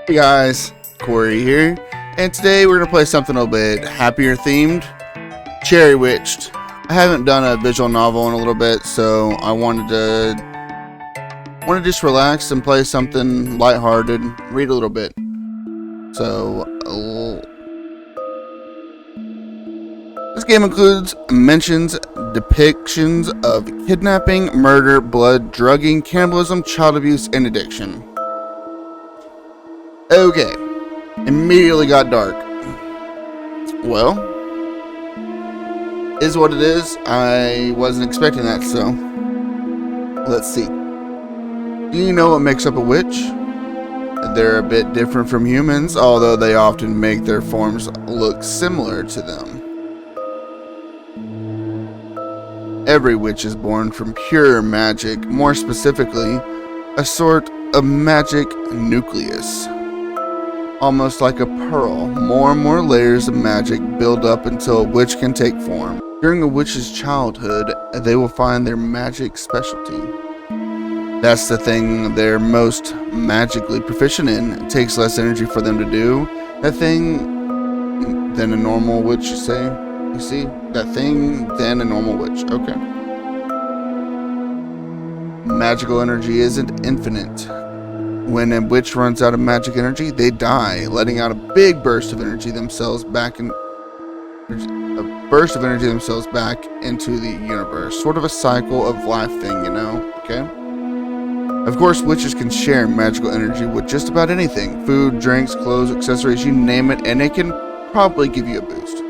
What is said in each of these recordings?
Hey guys, Corey here, and today we're gonna play something a little bit happier themed, Cherrywitched. I haven't done a visual novel in a little bit, so I wanted to just relax and play something lighthearted, read a little bit. So this game includes mentions, depictions of kidnapping, murder, blood, drugging, cannibalism, child abuse, and addiction. Okay, immediately got dark. Well, is what it is. I wasn't expecting that, so let's see. Do you know what makes up a witch? They're a bit different from humans, although they often make their forms look similar to them. Every witch is born from pure magic, more specifically, a sort of magic nucleus. Almost like a pearl, more and more layers of magic build up until a witch can take form. During a witch's childhood, they will find their magic specialty. That's the thing they're most magically proficient in. It takes less energy for them to do that thing than a normal witch, you see? That thing than a normal witch. Okay. Magical energy isn't infinite. When a witch runs out of magic energy, they die, letting out a big burst of energy themselves back into the universe. Sort of a cycle of life thing, you know? Okay? Of course, witches can share magical energy with just about anything. Food, drinks, clothes, accessories, you name it, and it can probably give you a boost.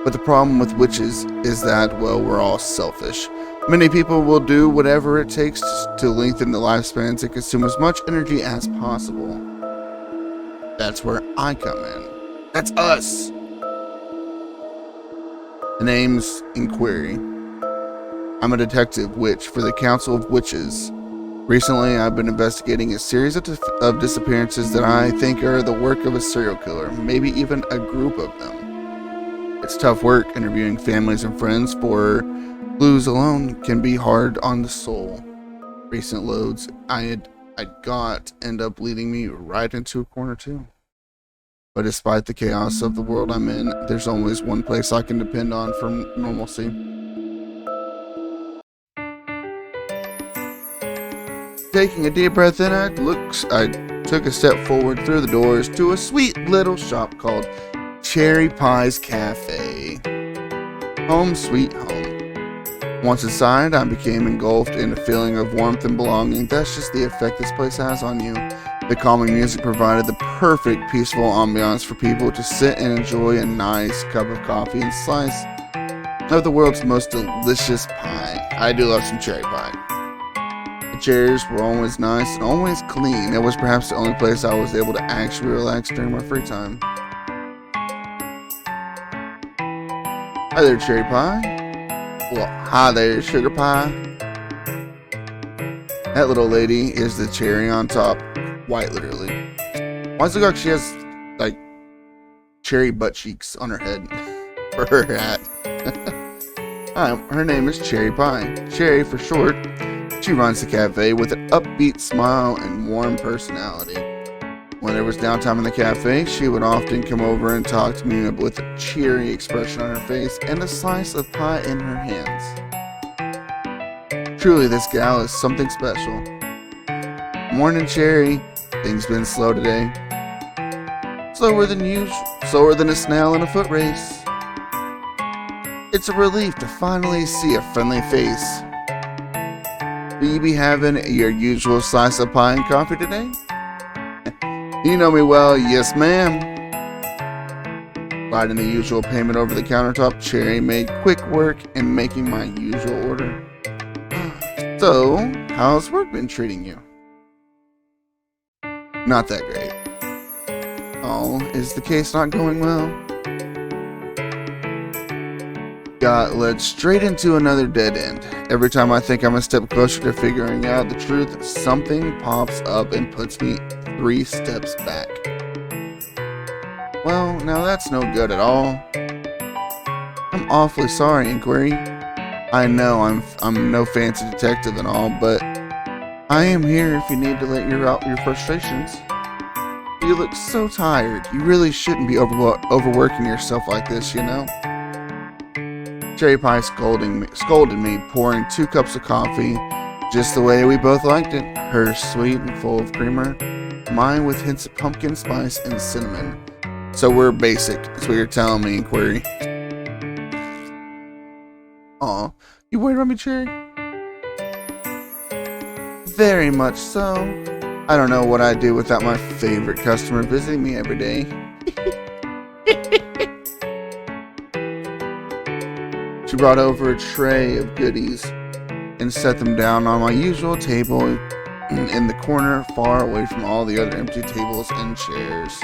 But the problem with witches is that, well, we're all selfish. Many people will do whatever it takes to lengthen the lifespans and consume as much energy as possible. That's where I come in. That's us. The name's Inquiry. I'm a detective witch for the Council of Witches. Recently, I've been investigating a series of disappearances that I think are the work of a serial killer, maybe even a group of them. It's tough work interviewing families and friends, for clues alone can be hard on the soul. Recent loads I'd got end up leading me right into a corner too. But despite the chaos of the world I'm in, there's always one place I can depend on for normalcy. Taking a deep breath in, I took a step forward through the doors to a sweet little shop called Cherry Pie's Cafe. Home sweet home. Once inside, I became engulfed in a feeling of warmth and belonging. That's just the effect this place has on you. The calming music provided the perfect peaceful ambiance for people to sit and enjoy a nice cup of coffee and slice of the world's most delicious pie. I do love some cherry pie. The chairs were always nice and always clean. It was perhaps the only place I was able to actually relax during my free time. Hi there, cherry pie. Well, hi there, sugar pie. That little lady is the cherry on top. Quite literally. Why does it look like she has, like, cherry butt cheeks on her head for her hat? Hi, her name is Cherry Pie. Cherry for short. She runs the cafe with an upbeat smile and warm personality. When there was downtime in the cafe, she would often come over and talk to me with a cheery expression on her face and a slice of pie in her hands. Truly, this gal is something special. Morning, Cherry. Things been slow today. Slower than usual. Slower than a snail in a foot race. It's a relief to finally see a friendly face. Will you be having your usual slice of pie and coffee today? You know me well, yes ma'am. Sliding the usual payment over the countertop, Cherry made quick work in making my usual order. So, how's work been treating you? Not that great. Oh, is the case not going well? Got led straight into another dead end. Every time I think I'm a step closer to figuring out the truth, something pops up and puts me 3 steps back. Well, now that's no good at all. I'm awfully sorry, Inquiry. I know I'm no fancy detective and all, but I am here if you need to let out your frustrations. You look so tired. You really shouldn't be overworking yourself like this, you know? Cherry Pie scolded me, pouring 2 cups of coffee, just the way we both liked it. Hers sweet and full of creamer, mine with hints of pumpkin spice and cinnamon. So we're basic, that's what you're telling me, Query. Aw, you worried about me, Cherry? Very much so. I don't know what I'd do without my favorite customer visiting me every day. She brought over a tray of goodies and set them down on my usual table in the corner, far away from all the other empty tables and chairs.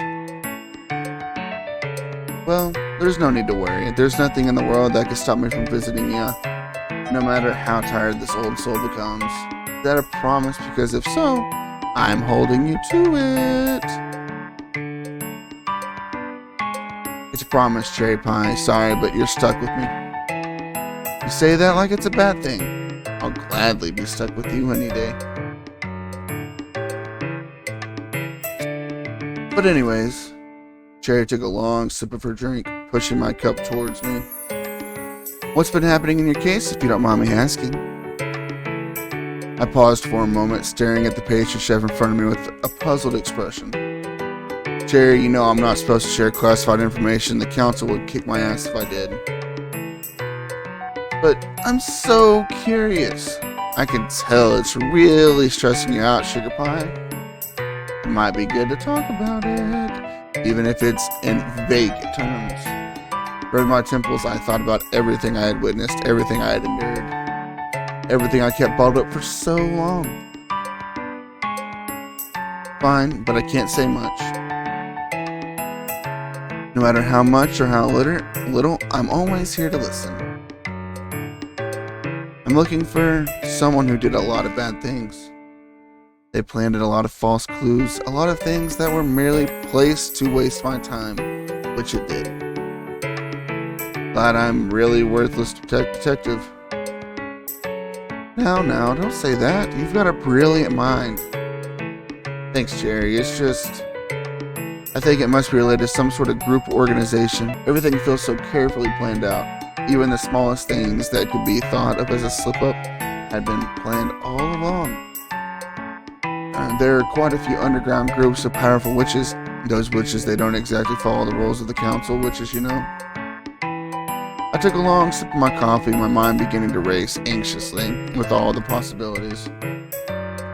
Well, there's no need to worry. There's nothing in the world that can stop me from visiting you, no matter how tired this old soul becomes. Is that a promise? Because if so, I'm holding you to it. It's a promise, Cherry Pie. Sorry, but you're stuck with me. You say that like it's a bad thing. I'll gladly be stuck with you any day. But anyways, Cherry took a long sip of her drink, pushing my cup towards me. What's been happening in your case, if you don't mind me asking? I paused for a moment, staring at the pastry chef in front of me with a puzzled expression. Cherry, you know I'm not supposed to share classified information. The council would kick my ass if I did. But I'm so curious. I can tell it's really stressing you out, Sugar Pie. It might be good to talk about it, even if it's in vague terms. From my temples, I thought about everything I had witnessed, everything I had endured, everything I kept bottled up for so long. Fine, but I can't say much. No matter how much or how little, I'm always here to listen. I'm looking for someone who did a lot of bad things. They planted a lot of false clues, a lot of things that were merely placed to waste my time, which it did. Glad I'm really worthless detective. Now, don't say that. You've got a brilliant mind. Thanks, Cherry. It's just, I think it must be related to some sort of group organization. Everything feels so carefully planned out. Even the smallest things that could be thought of as a slip-up had been planned all along. There are quite a few underground groups of powerful witches. Those witches, they don't exactly follow the rules of the council, witches, you know. I took a long sip of my coffee, my mind beginning to race anxiously with all the possibilities.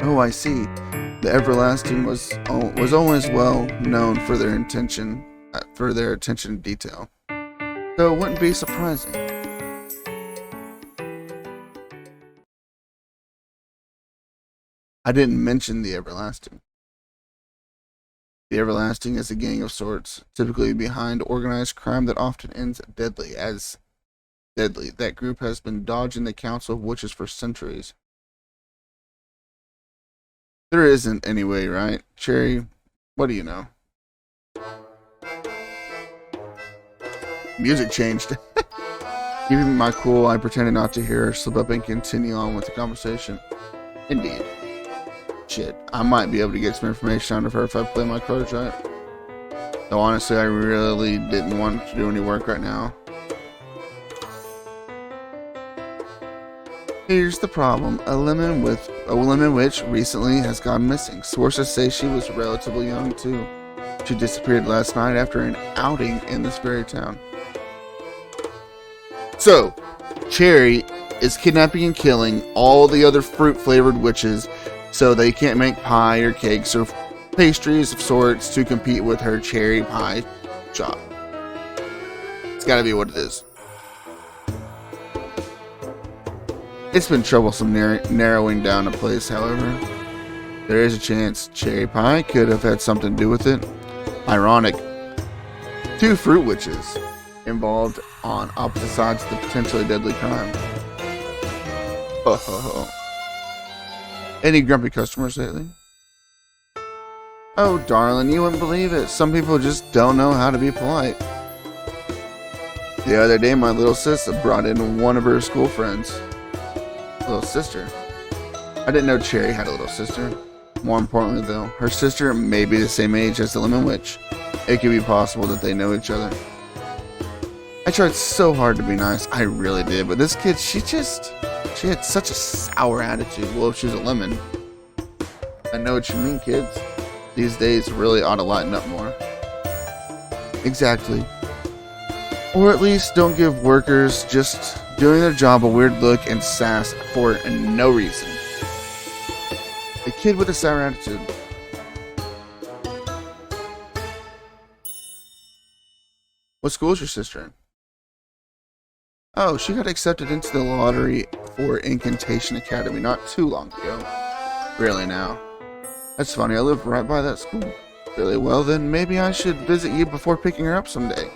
Oh, I see. The Everlasting was always well known for their attention to detail. So it wouldn't be surprising. I didn't mention the Everlasting. The Everlasting is a gang of sorts, typically behind organized crime that often ends deadly. That group has been dodging the Council of Witches for centuries. There isn't anyway, right? Cherry, what do you know? Music changed. Keeping my cool, I pretended not to hear her slip up and continue on with the conversation. Indeed. Shit, I might be able to get some information out of her if I play my cards right. Though honestly, I really didn't want to do any work right now. Here's the problem. A woman witch recently has gone missing. Sources say she was relatively young too. She disappeared last night after an outing in this very town. So, Cherry is kidnapping and killing all the other fruit-flavored witches so they can't make pie or cakes or pastries of sorts to compete with her cherry pie shop. It's gotta be what it is. It's been troublesome narrowing down a place, however. There is a chance Cherry Pie could have had something to do with it. Ironic. 2 fruit witches involved on opposite sides of the potentially deadly crime. Ho ho ho. Any grumpy customers lately? Oh darling, you wouldn't believe it. Some people just don't know how to be polite. The other day my little sister brought in one of her school friends. Little sister. I didn't know Cherry had a little sister. More importantly, though, her sister may be the same age as the Lemon Witch. It could be possible that they know each other. I tried so hard to be nice, I really did, but this kid, she had such a sour attitude. Well, if she's a lemon. I know what you mean, kids. These days really ought to lighten up more. Exactly. Or at least don't give workers just doing their job a weird look and sass for no reason. A kid with a sour attitude. What school is your sister in? Oh, she got accepted into the lottery for Incantation Academy not too long ago. Really now? That's funny, I live right by that school. Really? Well, then maybe I should visit you before picking her up someday.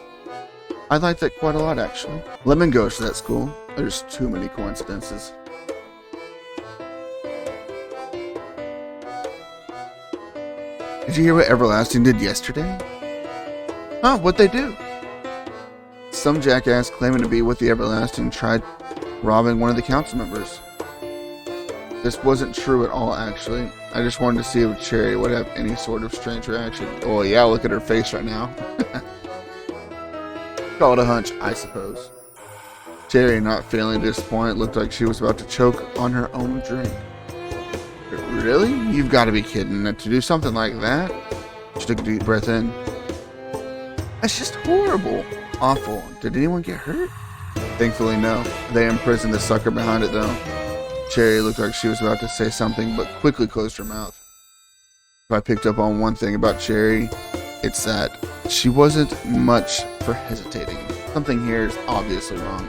I like that quite a lot, actually. Lemon goes to that school. There's too many coincidences. Did you hear what Everlasting did yesterday? Huh, what'd they do? Some jackass claiming to be with the Everlasting tried robbing one of the council members. This wasn't true at all, actually. I just wanted to see if Cherry would have any sort of strange reaction. Oh yeah, look at her face right now. Call it a hunch, I suppose. Cherry, not feeling disappointed, looked like she was about to choke on her own drink. Really? You've got to be kidding. To do something like that? She took a deep breath in. That's just horrible. Awful. Did anyone get hurt? Thankfully, no. They imprisoned the sucker behind it, though. Cherry looked like she was about to say something, but quickly closed her mouth. If I picked up on one thing about Cherry, it's that she wasn't much for hesitating. Something here is obviously wrong.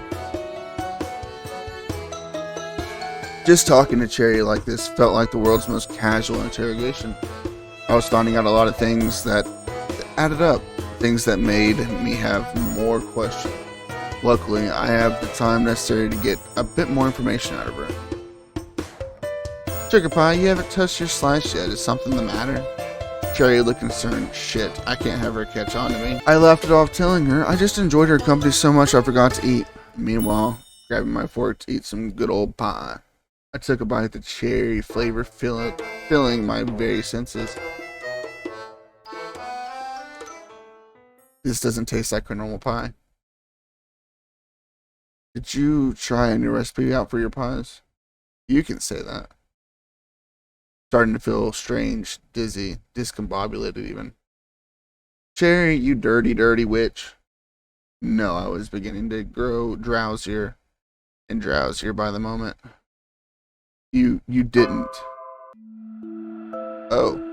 Just talking to Cherry like this felt like the world's most casual interrogation. I was finding out a lot of things that added up. Things that made me have more questions. Luckily, I have the time necessary to get a bit more information out of her. Sugar Pie, you haven't touched your slice yet. Is something the matter? Cherry looked concerned. Shit, I can't have her catch on to me. I laughed it off, telling her I just enjoyed her company so much I forgot to eat. Meanwhile, grabbing my fork to eat some good old pie. I took a bite of the cherry flavor, filling my very senses. This doesn't taste like a normal pie. Did you try a new recipe out for your pies? You can say that. Starting to feel strange, dizzy, discombobulated even. Cherry, you dirty, dirty witch. No, I was beginning to grow drowsier and drowsier by the moment. You didn't. Oh.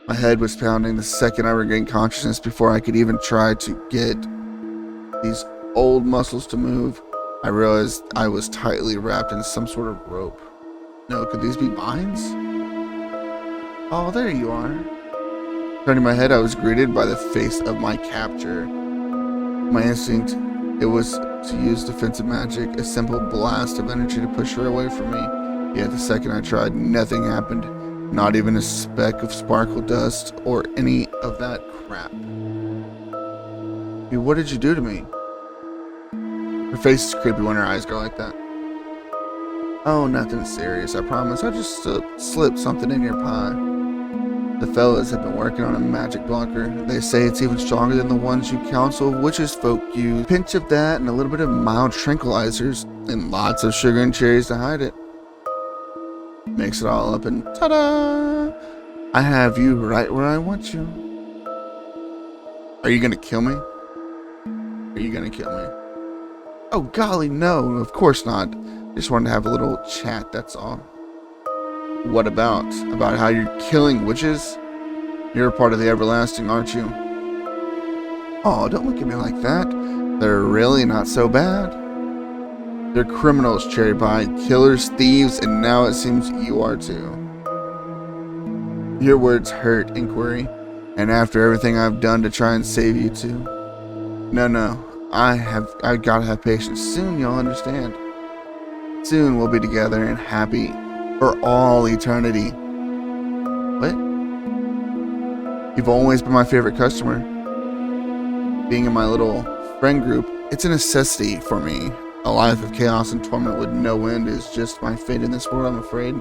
My head was pounding the second I regained consciousness before I could even try to get these old muscles to move. I realized I was tightly wrapped in some sort of rope. No, could these be vines? Oh, there you are. Turning my head, I was greeted by the face of my captor. My instinct, it was to use defensive magic, a simple blast of energy to push her away from me. Yet the second I tried, nothing happened. Not even a speck of sparkle dust or any of that crap. Hey, what did you do to me? Her face is creepy when her eyes go like that. Oh, nothing serious, I promise. I just slipped something in your pie. The fellas have been working on a magic blocker. They say it's even stronger than the ones you council witches folk use. A pinch of that and a little bit of mild tranquilizers and lots of sugar and cherries to hide it. Mix it all up and ta-da! I have you right where I want you. Are you gonna kill me? Are you gonna kill me? Oh golly, no, of course not. Just wanted to have a little chat, that's all. What about? About how you're killing witches? You're a part of the Everlasting, aren't you? Oh, don't look at me like that. They're really not so bad. They're criminals, Cherry Pie. Killers, thieves, and now it seems you are too. Your words hurt, Inquiry. And after everything I've done to try and save you too. No. I've gotta have patience. Soon you'll understand. Soon we'll be together and happy for all eternity. What? You've always been my favorite customer. Being in my little friend group, it's a necessity for me. A life of chaos and torment with no end is just my fate in this world, I'm afraid.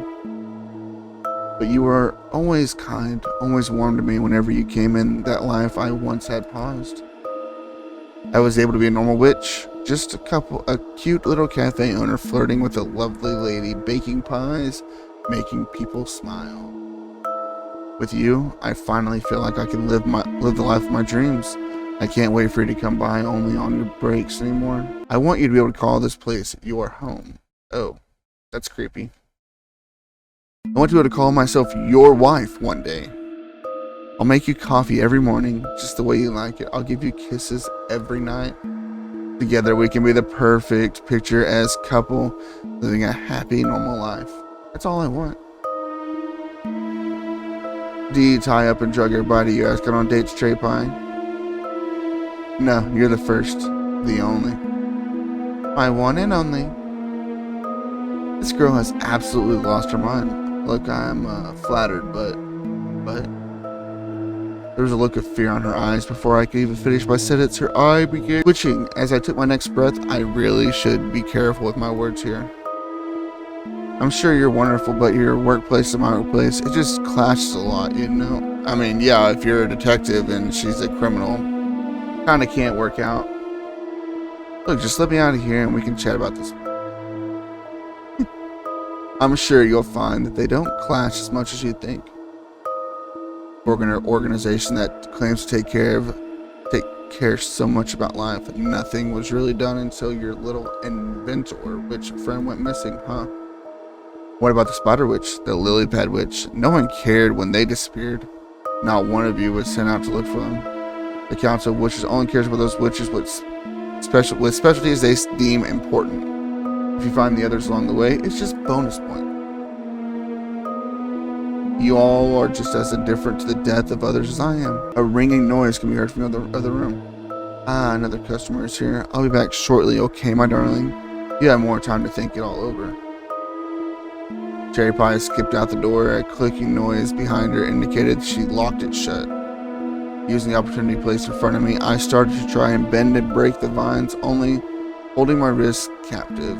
But you were always kind, always warm to me whenever you came in that life I once had paused. I was able to be a normal witch, just a cute little cafe owner flirting with a lovely lady, baking pies, making people smile. With you, I finally feel like I can live the life of my dreams. I can't wait for you to come by only on your breaks anymore. I want you to be able to call this place your home. Oh, that's creepy. I want to be able to call myself your wife one day. I'll make you coffee every morning, just the way you like it. I'll give you kisses every night. Together we can be the perfect picture-esque couple, living a happy, normal life. That's all I want. Do you tie up and drug everybody you ask out on dates, Cherry Pie? No, you're the first, the only. My one and only. This girl has absolutely lost her mind. Look, I'm flattered, but there was a look of fear on her eyes. Before I could even finish my sentence, her eye began twitching. As I took my next breath, I really should be careful with my words here. I'm sure you're wonderful, but your workplace and my workplace, it just clashes a lot, you know? I mean, yeah, if you're a detective and she's a criminal, kinda can't work out. Look, just let me out of here and we can chat about this. I'm sure you'll find that they don't clash as much as you think. Organization that claims to take care so much about life, and nothing was really done until your little inventor witch friend went missing, huh? What about the spider witch, the lily pad witch? No one cared when they disappeared. Not one of you was sent out to look for them. The Council of Witches only cares about those witches with specialties they deem important. If you find the others along the way, it's just bonus point. You all are just as indifferent to the death of others as I am. A ringing noise can be heard from the other room. Ah, another customer is here. I'll be back shortly, okay, my darling? You have more time to think it all over. Cherry Pie skipped out the door. A clicking noise behind her indicated she locked it shut. Using the opportunity placed in front of me, I started to try and bend and break the vines, only holding my wrists captive.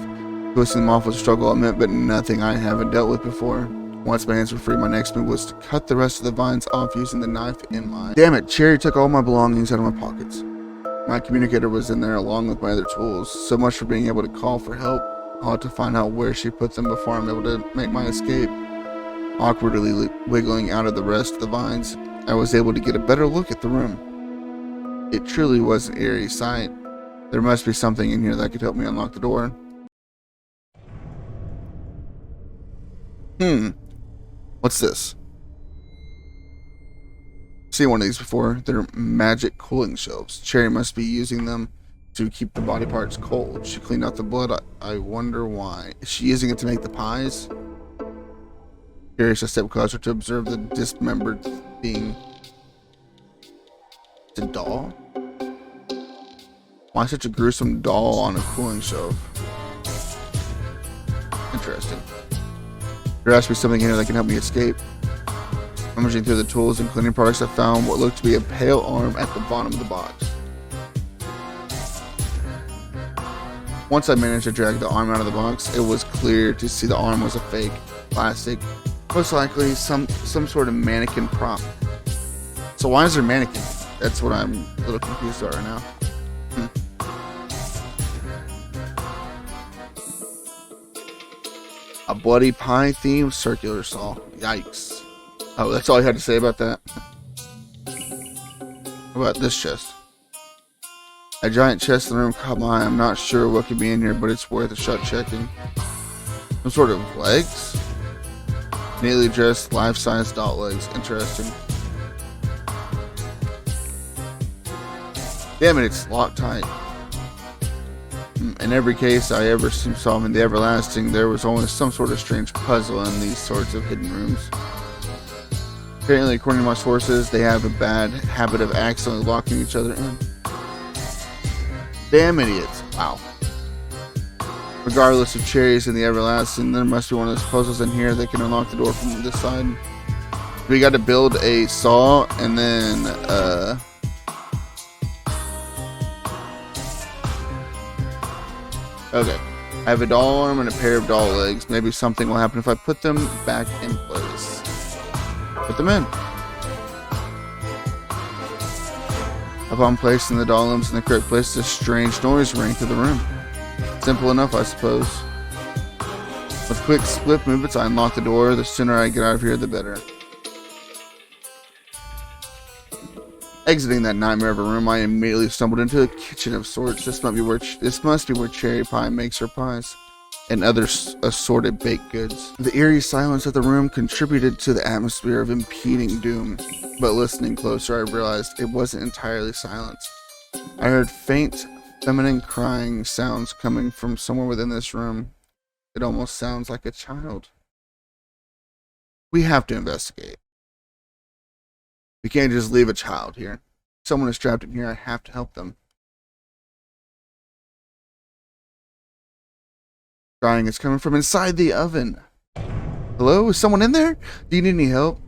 Twisting them off was a struggle I meant, but nothing I haven't dealt with before. Once my hands were free, my next move was to cut the rest of the vines off using the knife in my... Damn it, Cherry took all my belongings out of my pockets. My communicator was in there along with my other tools. So much for being able to call for help. I'll have to find out where she put them before I'm able to make my escape. Awkwardly wiggling out of the rest of the vines, I was able to get a better look at the room. It truly was an eerie sight. There must be something in here that could help me unlock the door. What's this? Seen one of these before. They're magic cooling shelves. Cherry must be using them to keep the body parts cold. She cleaned out the blood. I wonder why. Is she using it to make the pies? Curious, I stepped closer to observe the dismembered being. It's a doll? Why such a gruesome doll on a cooling shelf? Interesting. There has to be something in here that can help me escape. Rummaging through the tools and cleaning products, I found what looked to be a pale arm at the bottom of the box. Once I managed to drag the arm out of the box, it was clear to see the arm was a fake, plastic, most likely some sort of mannequin prop. So why is there a mannequin? That's what I'm a little confused about right now. A bloody pie themed circular saw. Yikes. Oh, that's all you had to say about that? What about this chest? A giant chest in the room caught my eye. I'm not sure what could be in here, but it's worth a shot checking. Some sort of legs? Neatly dressed, life-size doll legs. Interesting. Damn it, it's locked tight. In every case I ever saw in the Everlasting, there was always some sort of strange puzzle in these sorts of hidden rooms. Apparently, according to my sources, they have a bad habit of accidentally locking each other in. Damn idiots. Wow. Regardless of Cherries in the Everlasting, there must be one of those puzzles in here that can unlock the door from this side. We got to build a saw and then, okay. I have a doll arm and a pair of doll legs. Maybe something will happen if I put them back in place. Put them in. Upon placing the doll limbs in the correct place, a strange noise rang through the room. Simple enough, I suppose. With quick split movements, I unlock the door. The sooner I get out of here, the better. Exiting that nightmare of a room, I immediately stumbled into a kitchen of sorts. This must be where Cherry Pie makes her pies and other assorted baked goods. The eerie silence of the room contributed to the atmosphere of impending doom, but listening closer, I realized it wasn't entirely silent. I heard faint, feminine crying sounds coming from somewhere within this room. It almost sounds like a child. We have to investigate. We can't just leave a child here. If someone is trapped in here, I have to help them. Crying is coming from inside the oven. Hello? Is someone in there? Do you need any help?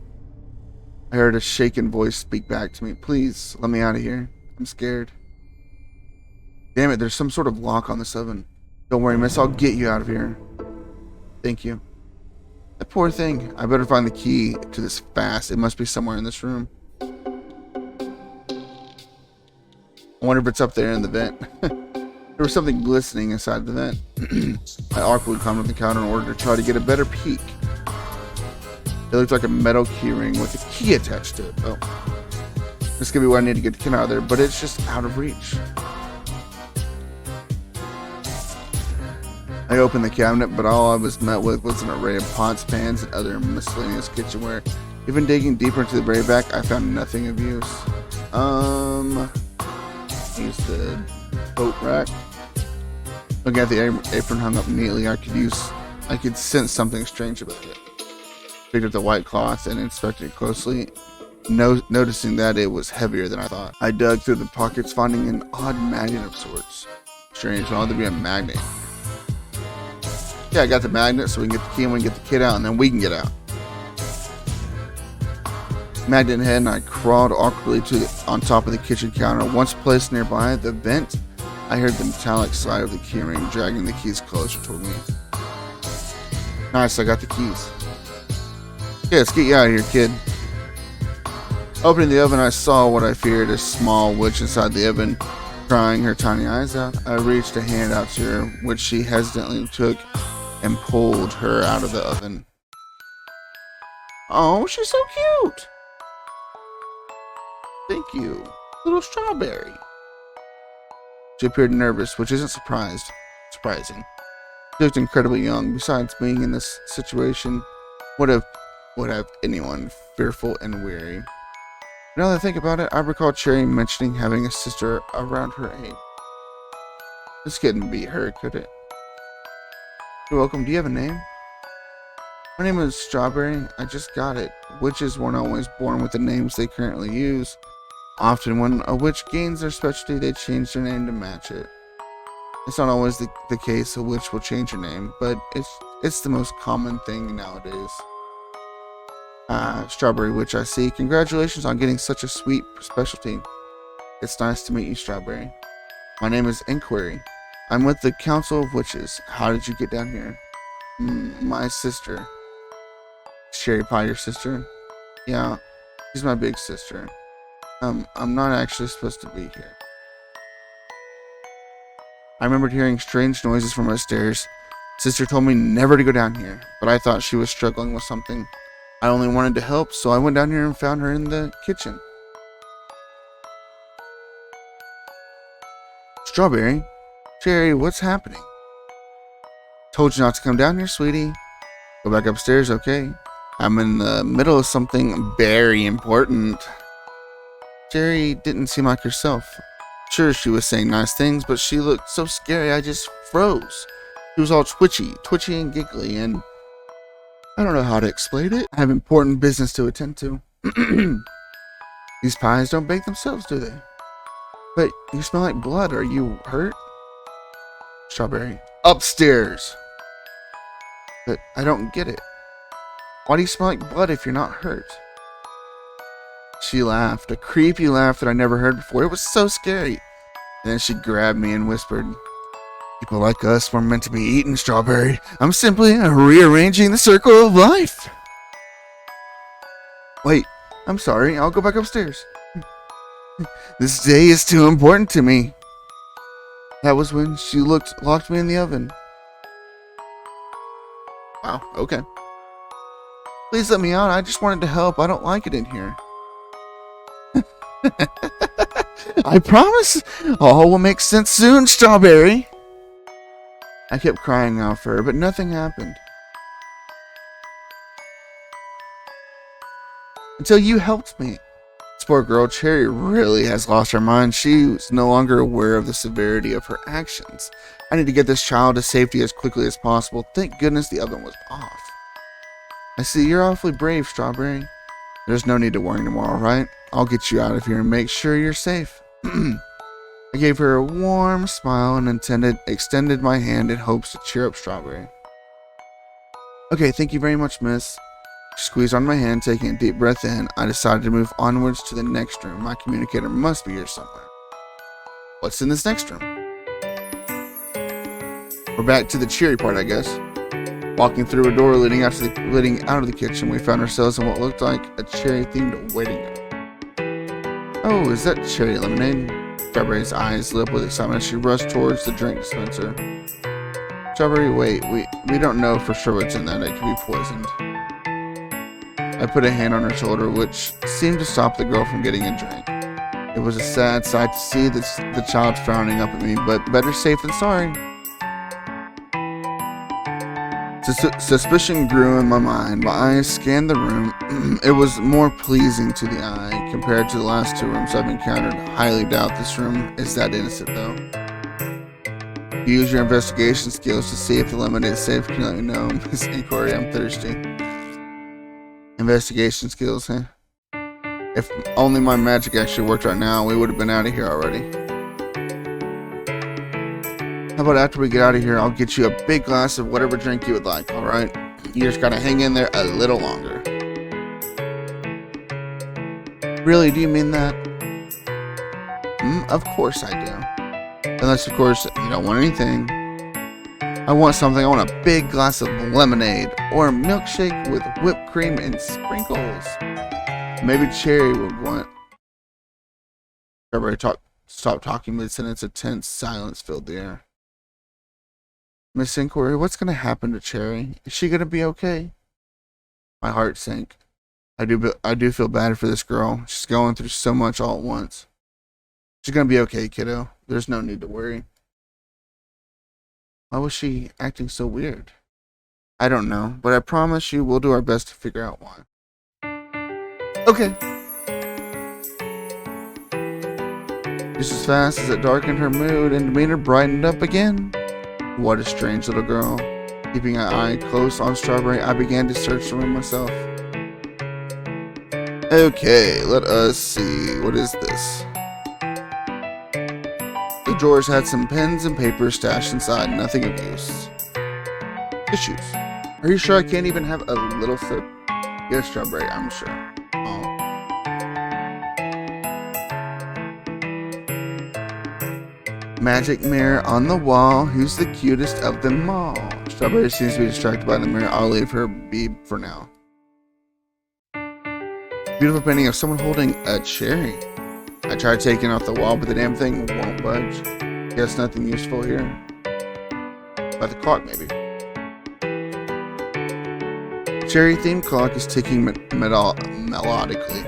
I heard a shaken voice speak back to me. Please, let me out of here. I'm scared. Damn it, there's some sort of lock on this oven. Don't worry, miss, I'll get you out of here. Thank you. That poor thing. I better find the key to this fast. It must be somewhere in this room. I wonder if it's up there in the vent. There was something glistening inside the vent. I awkwardly climbed up the counter in order to try to get a better peek. It looked like a metal key ring with a key attached to it. Oh. This could be where I need to get the kid out of there, but it's just out of reach. I opened the cabinet, but all I was met with was an array of pots, pans, and other miscellaneous kitchenware. Even digging deeper into the very back, I found nothing of use. Use the boat rack. Looking at the apron hung up neatly, I could sense something strange about it. Picked up the white cloth and inspected it closely, noticing that it was heavier than I thought. I dug through the pockets, finding an odd magnet of sorts. Strange, why would there be a magnet? Yeah, I got the magnet so we can get the key and we can get the kid out, and then we can get out. Magnet in hand, and I crawled awkwardly on top of the kitchen counter. Once placed nearby the vent, I heard the metallic slide of the keyring dragging the keys closer toward me. Nice, I got the keys. Yeah, let's get you out of here, kid. Opening the oven, I saw what I feared, a small witch inside the oven, crying her tiny eyes out. I reached a hand out to her, which she hesitantly took and pulled her out of the oven. Oh, she's so cute! Thank you, little strawberry. She appeared nervous, which isn't surprising. She looked incredibly young. Besides being in this situation, would have anyone fearful and weary. Now that I think about it, I recall Cherry mentioning having a sister around her age. This couldn't be her, could it? You're welcome. Do you have a name? My name is Strawberry. I just got it. Witches weren't always born with the names they currently use. Often when a witch gains their specialty, they change their name to match it. It's not always the case a witch will change her name, but it's the most common thing nowadays. Strawberry Witch, I see. Congratulations on getting such a sweet specialty. It's nice to meet you, Strawberry. My name is Inquiry. I'm with the Council of Witches. How did you get down here? My sister. Cherry Pie, your sister? Yeah, she's my big sister. I'm not actually supposed to be here. I remembered hearing strange noises from upstairs. Sister told me never to go down here, but I thought she was struggling with something. I only wanted to help, so I went down here and found her in the kitchen. Strawberry? Cherry, what's happening? Told you not to come down here, sweetie. Go back upstairs, okay? I'm in the middle of something very important. Cherry didn't seem like herself. Sure, she was saying nice things, but she looked so scary I just froze. She was all twitchy and giggly, and I don't know how to explain it. I have important business to attend to. These pies don't bake themselves, do they? But you smell like blood. Are you hurt? Strawberry. Upstairs. But I don't get it. Why do you smell like blood if you're not hurt? She laughed, a creepy laugh that I never heard before. It was so scary. And then she grabbed me and whispered, People like us weren't meant to be eaten, Strawberry. I'm simply rearranging the circle of life. Wait, I'm sorry. I'll go back upstairs. This day is too important to me. That was when she locked me in the oven. Wow, okay. Please let me out. I just wanted to help. I don't like it in here. I promise all will make sense soon, Strawberry. I kept crying out for her, but nothing happened. Until you helped me. This poor girl, Cherry, really has lost her mind. She was no longer aware of the severity of her actions. I need to get this child to safety as quickly as possible. Thank goodness the oven was off. I see you're awfully brave, Strawberry. There's no need to worry anymore, alright? I'll get you out of here and make sure you're safe. I gave her a warm smile and extended my hand in hopes to cheer up Strawberry. Okay, thank you very much, miss. She squeezed on my hand, taking a deep breath in. I decided to move onwards to the next room. My communicator must be here somewhere. What's in this next room? We're back to the cheery part, I guess. Walking through a door leading out of the kitchen, we found ourselves in what looked like a cherry-themed waiting room. Oh, is that cherry lemonade? Strawberry's eyes lit up with excitement as she rushed towards the drink dispenser. Strawberry, wait, we don't know for sure what's in that. It could be poisoned. I put a hand on her shoulder, which seemed to stop the girl from getting a drink. It was a sad sight to see the child frowning up at me, but better safe than sorry. Suspicion grew in my mind. My eyes scanned the room. It was more pleasing to the eye compared to the last two rooms I've encountered. Highly doubt this room is that innocent, though. Use your investigation skills to see if the lemonade is safe. Can you let me know, Miss Inquiry? I'm thirsty. Investigation skills, huh? If only my magic actually worked right now, we would have been out of here already. How about after we get out of here, I'll get you a big glass of whatever drink you would like, alright? You just gotta hang in there a little longer. Really, do you mean that? Of course I do. Unless, of course, you don't want anything. I want something. I want a big glass of lemonade or a milkshake with whipped cream and sprinkles. Maybe Cherry would want. Strawberry stopped talking mid-sentence. A tense silence filled the air. Miss Inquiry, what's going to happen to Cherry? Is she going to be okay? My heart sank. I do feel bad for this girl. She's going through so much all at once. She's going to be okay, kiddo. There's no need to worry. Why was she acting so weird? I don't know, but I promise you we'll do our best to figure out why. Okay. Just as fast as it darkened, her mood and demeanor brightened up again. What a strange little girl. Keeping an eye close on Strawberry, I began to search the room myself. Okay, let us see. What is this? The drawers had some pens and papers stashed inside, nothing of use. Tissues. Are you sure I can't even have a little sip? Yes, Strawberry, I'm sure. Oh. Magic mirror on the wall. Who's the cutest of them all? Strawberry seems to be distracted by the mirror. I'll leave her be for now. Beautiful painting of someone holding a cherry. I tried taking it off the wall, but the damn thing won't budge. Guess nothing useful here. By the clock, maybe. Cherry-themed clock is ticking melodically.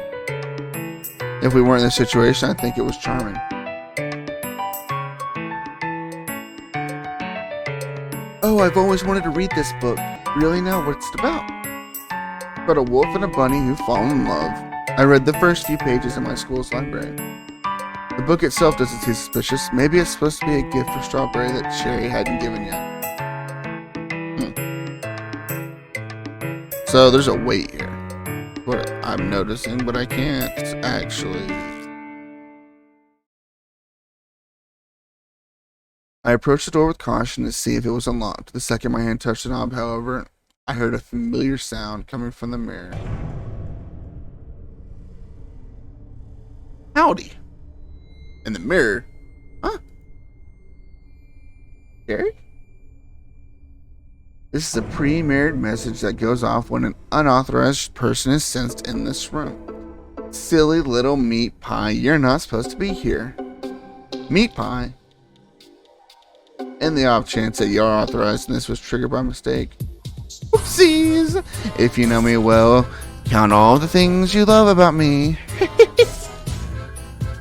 If we weren't in this situation, I think it was charming. Oh, I've always wanted to read this book. Really now, what's it about? It's about a wolf and a bunny who fall in love. I read the first few pages in my school's library. The book itself doesn't seem suspicious. Maybe it's supposed to be a gift for Strawberry that Cherry hadn't given yet. So there's a weight here. What I'm noticing, but I can't actually. I approached the door with caution to see if it was unlocked. The second my hand touched the knob, however, I heard a familiar sound coming from the mirror. Howdy. In the mirror? Huh? Cherry? This is a pre-mirrored message that goes off when an unauthorized person is sensed in this room. Silly little meat pie, you're not supposed to be here. Meat pie? In the off chance that you are authorized and this was triggered by mistake. Oopsies! If you know me well, count all the things you love about me.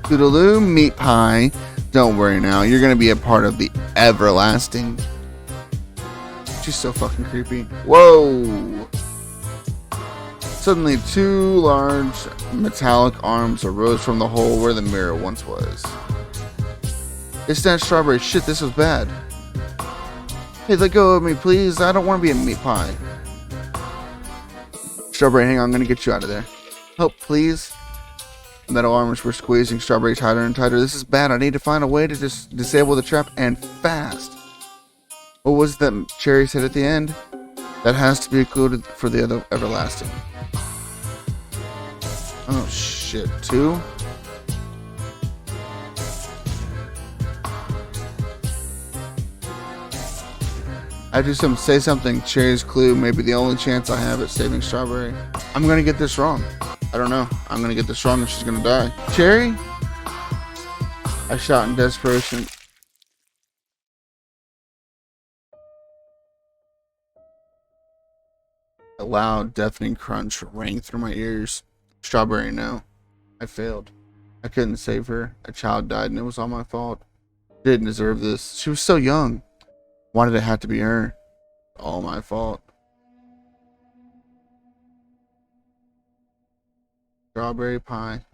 Toodaloo, meat pie. Don't worry now, you're gonna be a part of the everlasting. She's so fucking creepy. Whoa! Suddenly, two large metallic arms arose from the hole where the mirror once was. It's that strawberry. Shit, this was bad. Hey, let go of me, please. I don't want to be a meat pie. Strawberry, hang on. I'm going to get you out of there. Help, please. The metal arms were squeezing Strawberry tighter and tighter. This is bad. I need to find a way to just disable the trap and fast. What was that Cherry said at the end? That has to be included for the other everlasting. Oh, shit. Two? I just say something. Cherry's clue may be the only chance I have at saving Strawberry. I'm gonna get this wrong. I don't know. I'm gonna get this wrong and she's gonna die. Cherry? I shot in desperation. A loud, deafening crunch rang through my ears. Strawberry, no. I failed. I couldn't save her. A child died and it was all my fault. She didn't deserve this. She was so young. Why did it have to be her? All my fault. Strawberry pie.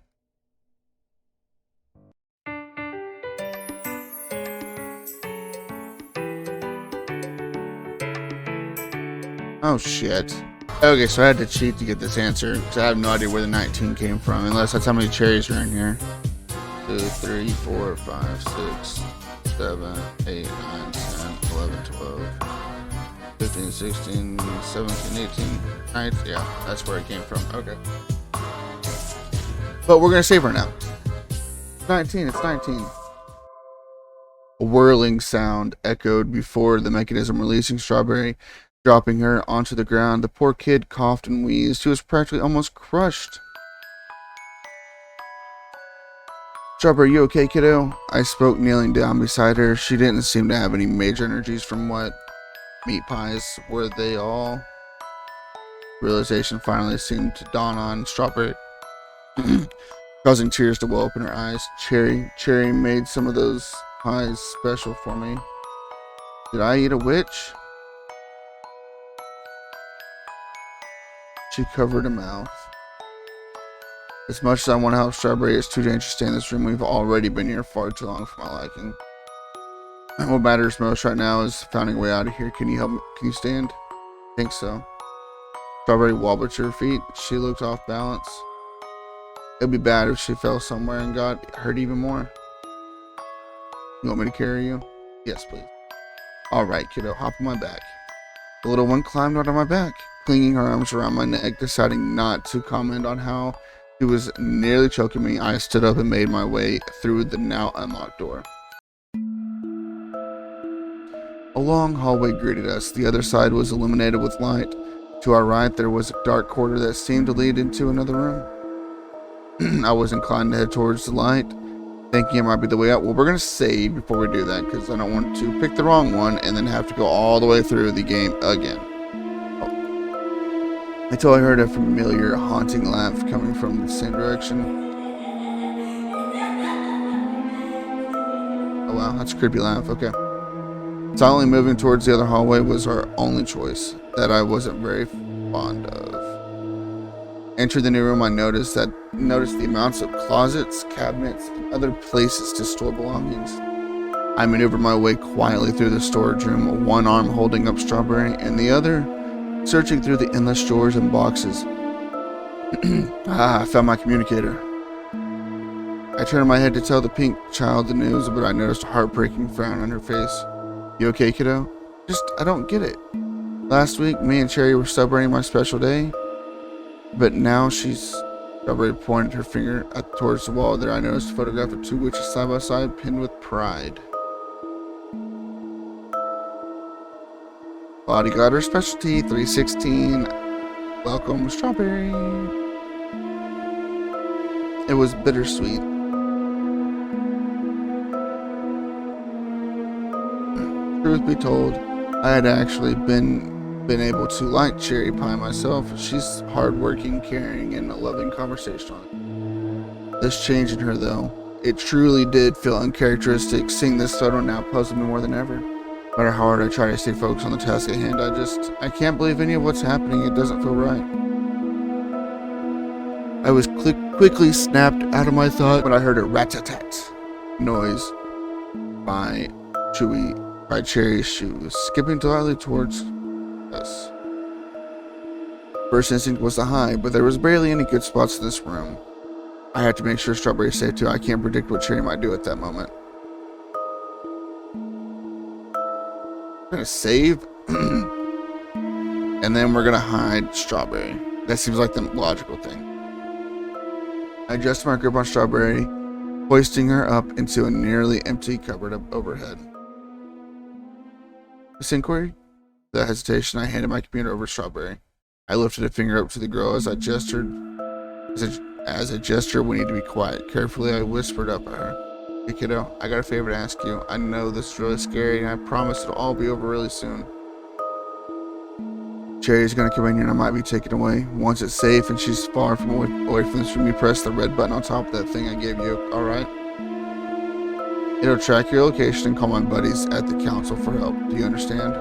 Oh shit. Okay, so I had to cheat to get this answer because I have no idea where the 19 came from, unless that's how many cherries are in here. 2, 3, 4, 5, 6, 7, 8, 9, 10, 11, 12, 15, 16, 17, 18, 19. Yeah, that's where it came from. Okay. But we're going to save her now. 19, it's 19. A whirling sound echoed before the mechanism releasing Strawberry, dropping her onto the ground. The poor kid coughed and wheezed. She was practically almost crushed. Strawberry, you okay, kiddo? I spoke, kneeling down beside her. She didn't seem to have any major energies from what meat pies were they all. Realization finally seemed to dawn on Strawberry, causing tears to well up in her eyes. Cherry made some of those pies special for me. Did I eat a witch? She covered her mouth. As much as I want to help Strawberry, it's too dangerous to stay in this room. We've already been here far too long for my liking. And what matters most right now is finding a way out of here. Can you help me? Can you stand? I think so. Strawberry wobbled to her feet. She looked off balance. It'd be bad if she fell somewhere and got hurt even more. You want me to carry you? Yes, please. Alright, kiddo, hop on my back. The little one climbed onto my back, clinging her arms around my neck, deciding not to comment on how he was nearly choking me. I stood up and made my way through the now unlocked door. A long hallway greeted us. The other side was illuminated with light. To our right, there was a dark corridor that seemed to lead into another room. I was inclined to head towards the light, thinking it might be the way out. Well, we're going to save before we do that, because I don't want to pick the wrong one and then have to go all the way through the game again. Until I heard a familiar, haunting laugh coming from the same direction. Oh wow, that's a creepy laugh, okay. Silently moving towards the other hallway was our only choice, that I wasn't very fond of. Entering the new room, I noticed the amounts of closets, cabinets, and other places to store belongings. I maneuvered my way quietly through the storage room, one arm holding up Strawberry, and the other searching through the endless drawers and boxes. I found my communicator. I turned my head to tell the pink child the news, but I noticed a heartbreaking frown on her face. You okay, kiddo? I don't get it. Last week, me and Cherry were celebrating my special day, but now Strawberry pointed her finger towards the wall. There I noticed a photograph of two witches side by side, pinned with pride. Well, Lottie got her specialty, 316. Welcome, strawberry. It was bittersweet. Truth be told, I had actually been able to like Cherry Pie myself. She's hardworking, caring, and a loving conversationalist. This change in her, though, it truly did feel uncharacteristic. Seeing this photo now puzzled me more than ever. No matter how hard I try to stay focused on the task at hand, I can't believe any of what's happening. It doesn't feel right. I was quickly snapped out of my thought when I heard a rat-tat-tat noise by Cherry's shoes, skipping lightly towards us. First instinct was to hide, but there was barely any good spots in this room. I had to make sure Strawberry's safe too. I can't predict what Cherry might do at that moment. We're gonna save, and then we're gonna hide Strawberry. That seems like the logical thing. I adjusted my grip on Strawberry, hoisting her up into a nearly empty cupboard overhead. Miss Inquiry? Without hesitation, I handed my computer over to Strawberry. I lifted a finger up to the girl as I gestured. As a gesture, we need to be quiet. Carefully, I whispered up at her. Hey kiddo, I got a favor to ask you. I know this is really scary, and I promise it'll all be over really soon. Cherry's gonna come in here and I might be taken away. Once it's safe and she's far from away from this room, you press the red button on top of that thing I gave you, alright? It'll track your location and call my buddies at the council for help. Do you understand?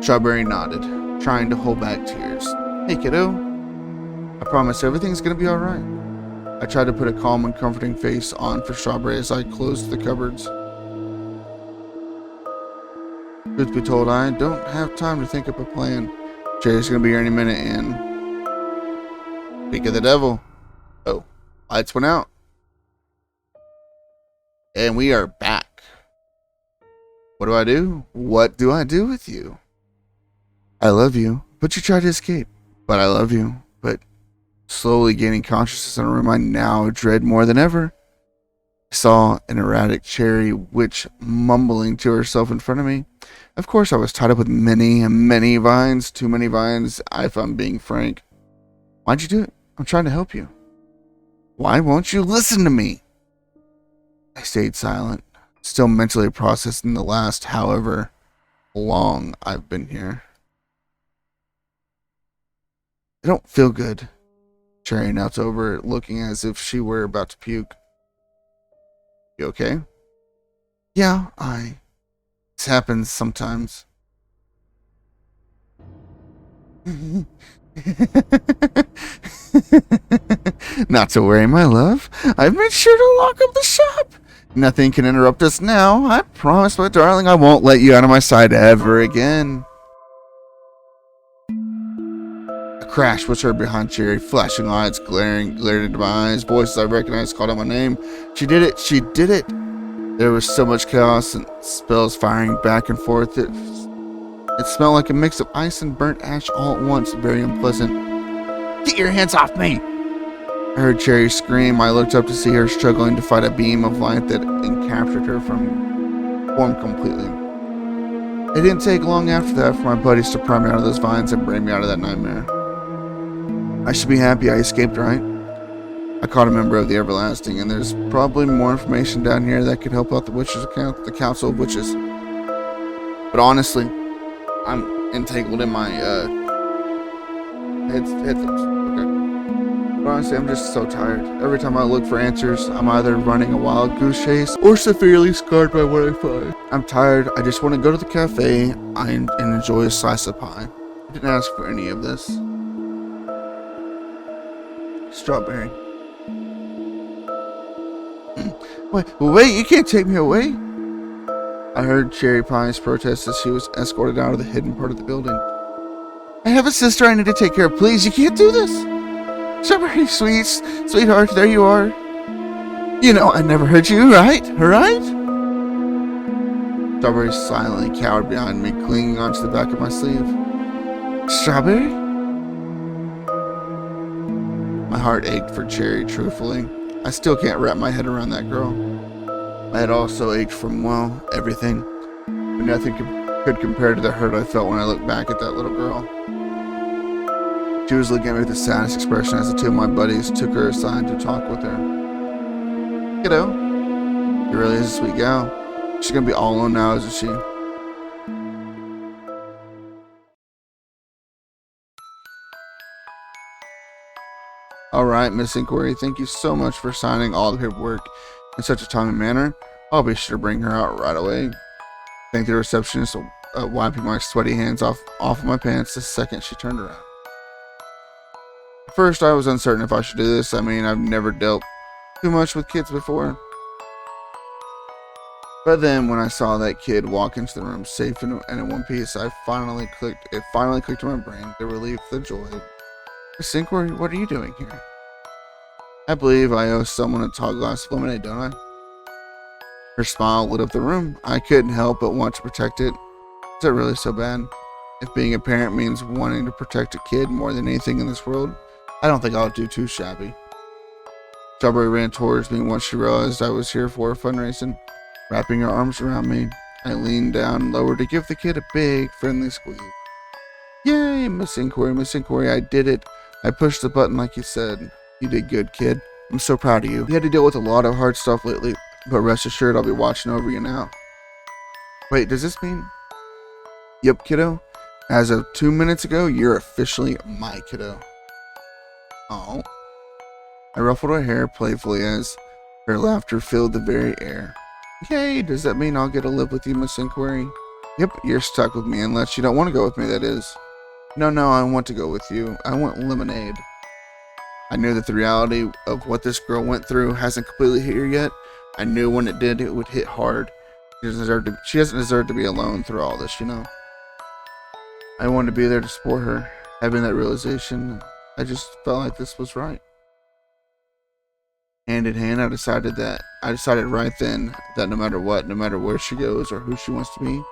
Strawberry nodded, trying to hold back tears. Hey kiddo, I promise everything's gonna be alright. I tried to put a calm and comforting face on for Strawberry as I closed the cupboards. Truth be told, I don't have time to think up a plan. Cherry's gonna be here any minute and... Speak of the devil. Oh, lights went out. And we are back. What do I do? What do I do with you? I love you, but you tried to escape. But I love you, but... Slowly gaining consciousness in a room I now dread more than ever. I saw an erratic Cherrywitched mumbling to herself in front of me. Of course, I was tied up with many vines. Too many vines, if I'm being frank. Why'd you do it? I'm trying to help you. Why won't you listen to me? I stayed silent, still mentally processing the last however long I've been here. I don't feel good. Cherry knelt over, looking as if she were about to puke. You okay? Yeah, This happens sometimes. Not to worry, my love. I've made sure to lock up the shop. Nothing can interrupt us now. I promise, my darling, I won't let you out of my sight ever again. A crash was heard behind Cherry. Flashing lights glared into my eyes. Voices I recognized called out my name. She did it. She did it. There was so much chaos and spells firing back and forth. It smelled like a mix of ice and burnt ash all at once. Very unpleasant. Get your hands off me! I heard Cherry scream. I looked up to see her struggling to fight a beam of light that encaptured her from form completely. It didn't take long after that for my buddies to pry me out of those vines and bring me out of that nightmare. I should be happy I escaped, right? I caught a member of the Everlasting, and there's probably more information down here that could help out the witches account, the Council of Witches. But honestly, I'm entangled in my headphones. Okay. But honestly, I'm just so tired. Every time I look for answers, I'm either running a wild goose chase or severely scarred by what I find. I'm tired. I just want to go to the cafe and enjoy a slice of pie. I didn't ask for any of this. Strawberry. Wait, you can't take me away. I heard Cherry Pie's protest as she was escorted out of the hidden part of the building. I have a sister I need to take care of. Please, you can't do this. Strawberry, sweetheart, there you are. You know I never hurt you, right? Right? Strawberry silently cowered behind me, clinging onto the back of my sleeve. Strawberry? My heart ached for Cherry, truthfully. I still can't wrap my head around that girl. My head also ached from, well, everything. But nothing could compare to the hurt I felt when I looked back at that little girl. She was looking at me with the saddest expression as the two of my buddies took her aside to talk with her. Kiddo, she really is a sweet gal. She's gonna be all alone now, isn't she? Alright, Miss Inquiry, thank you so much for signing all the paperwork in such a timely manner. I'll be sure to bring her out right away. Thank the receptionist, wiping my sweaty hands off of my pants the second she turned around. At first, I was uncertain if I should do this. I mean, I've never dealt too much with kids before. But then, when I saw that kid walk into the room safe and in one piece, it finally clicked in my brain, the relief, the joy. Miss Inquiry, what are you doing here? I believe I owe someone a tall glass of lemonade, don't I? Her smile lit up the room. I couldn't help but want to protect it. Is it really so bad? If being a parent means wanting to protect a kid more than anything in this world, I don't think I'll do too shabby. Strawberry ran towards me once she realized I was here for a fundraising. Wrapping her arms around me, I leaned down lower to give the kid a big, friendly squeeze. Yay, Miss Inquiry, I did it. I pushed the button like you said. You did good, kid. I'm so proud of you. You had to deal with a lot of hard stuff lately, but rest assured I'll be watching over you now. Wait, does this mean? Yep, kiddo. As of 2 minutes ago, you're officially my kiddo. Oh. I ruffled her hair playfully as her laughter filled the very air. Yay, does that mean I'll get to live with you, Miss Inquiry? Yep, you're stuck with me unless you don't want to go with me, that is. No, I want to go with you. I want lemonade. I knew that the reality of what this girl went through hasn't completely hit her yet. I knew when it did, it would hit hard. She doesn't deserve to be alone through all this, you know. I wanted to be there to support her. Having that realization, I just felt like this was right. Hand in hand, I decided right then that no matter what, no matter where she goes or who she wants to be,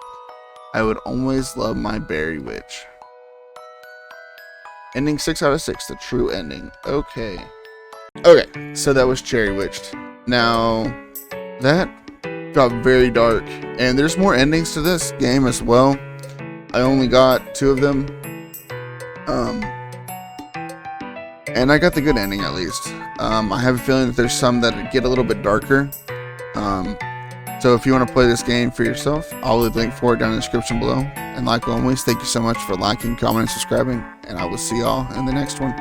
I would always love my berry witch. Ending 6 out of 6, the true ending. Okay, so that was Cherrywitched. Now, that got very dark, and there's more endings to this game as well. I only got 2 of them, and I got the good ending at least. I have a feeling that there's some that get a little bit darker. So if you want to play this game for yourself, I'll leave the link for it down in the description below. And like always, thank you so much for liking, commenting, and subscribing, and I will see y'all in the next one.